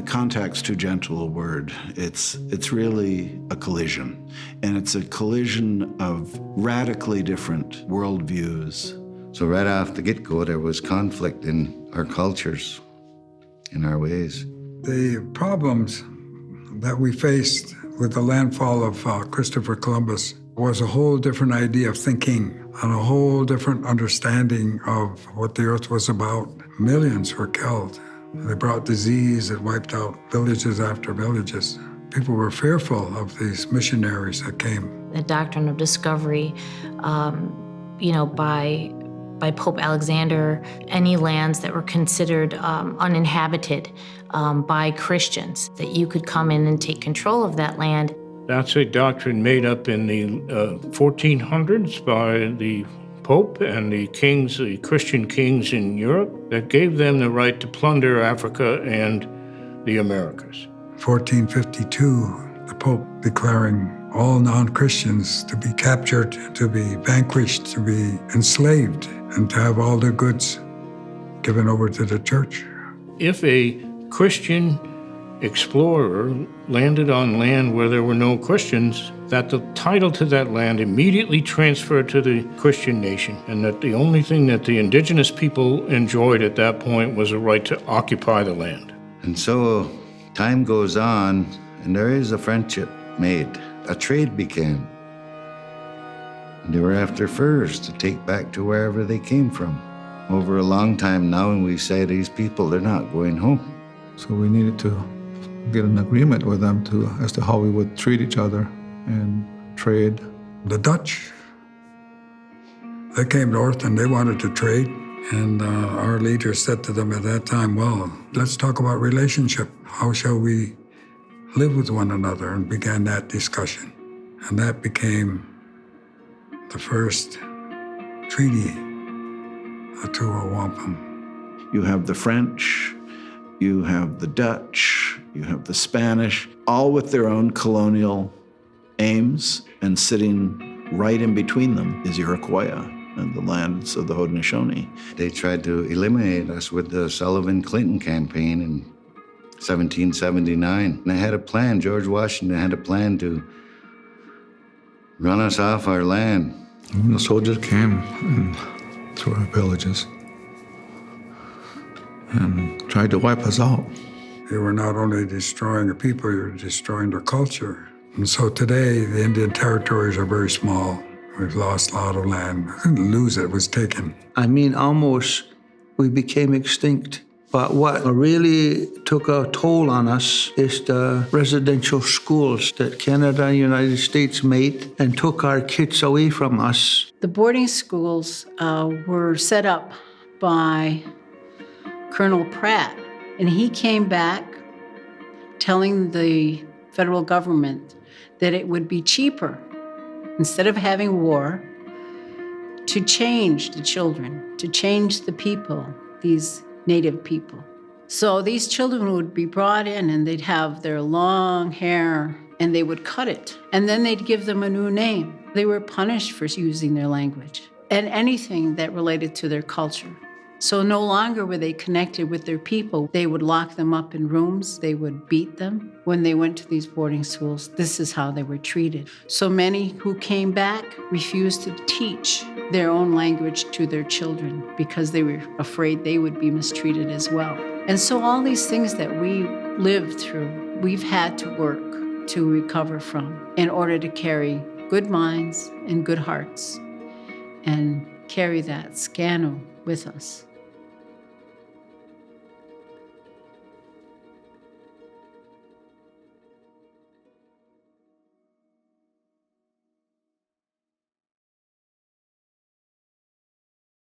contact's too gentle a word. It's really a collision. And it's a collision of radically different worldviews. So right off the get-go, there was conflict in our cultures, in our ways. The problems that we faced with the landfall of Christopher Columbus was a whole different idea of thinking and a whole different understanding of what the earth was about. Millions were killed. They brought disease that wiped out villages after villages. People were fearful of these missionaries that came. The Doctrine of Discovery, by Pope Alexander, any lands that were considered uninhabited by Christians, that you could come in and take control of that land. That's a doctrine made up in the 1400s by the Pope and the kings, the Christian kings in Europe, that gave them the right to plunder Africa and the Americas. 1452, the Pope declaring all non-Christians to be captured, to be vanquished, to be enslaved, and to have all their goods given over to the church. If a Christian explorer landed on land where there were no Christians, that the title to that land immediately transferred to the Christian nation, and that the only thing that the indigenous people enjoyed at that point was a right to occupy the land. And so time goes on, and there is a friendship made. A trade began. And they were after furs to take back to wherever they came from. Over a long time now, and we say these people, they're not going home. So we needed to get an agreement with them as to how we would treat each other and trade. The Dutch, they came north and they wanted to trade. And our leader said to them at that time, well, let's talk about relationship. How shall we live with one another? And began that discussion. And that became the first treaty, the Treaty of Wampum. You have the French, you have the Dutch, you have the Spanish, all with their own colonial aims, and sitting right in between them is Iroquois and the lands of the Haudenosaunee. They tried to eliminate us with the Sullivan Clinton Campaign in 1779. And they had a plan, George Washington had a plan to run us off our land. And the soldiers came to our villages and tried to wipe us out. They were not only destroying the people, they were destroying their culture. And so today, the Indian territories are very small. We've lost a lot of land. We didn't lose it, it was taken. Almost we became extinct. But what really took a toll on us is the residential schools that Canada and the United States made and took our kids away from us. The boarding schools were set up by Colonel Pratt, and he came back telling the federal government that it would be cheaper, instead of having war, to change the children, to change the people, these Native people. So these children would be brought in and they'd have their long hair and they would cut it. And then they'd give them a new name. They were punished for using their language and anything that related to their culture. So no longer were they connected with their people. They would lock them up in rooms. They would beat them. When they went to these boarding schools, this is how they were treated. So many who came back refused to teach their own language to their children because they were afraid they would be mistreated as well. And so all these things that we lived through, we've had to work to recover from in order to carry good minds and good hearts and carry that scano with us.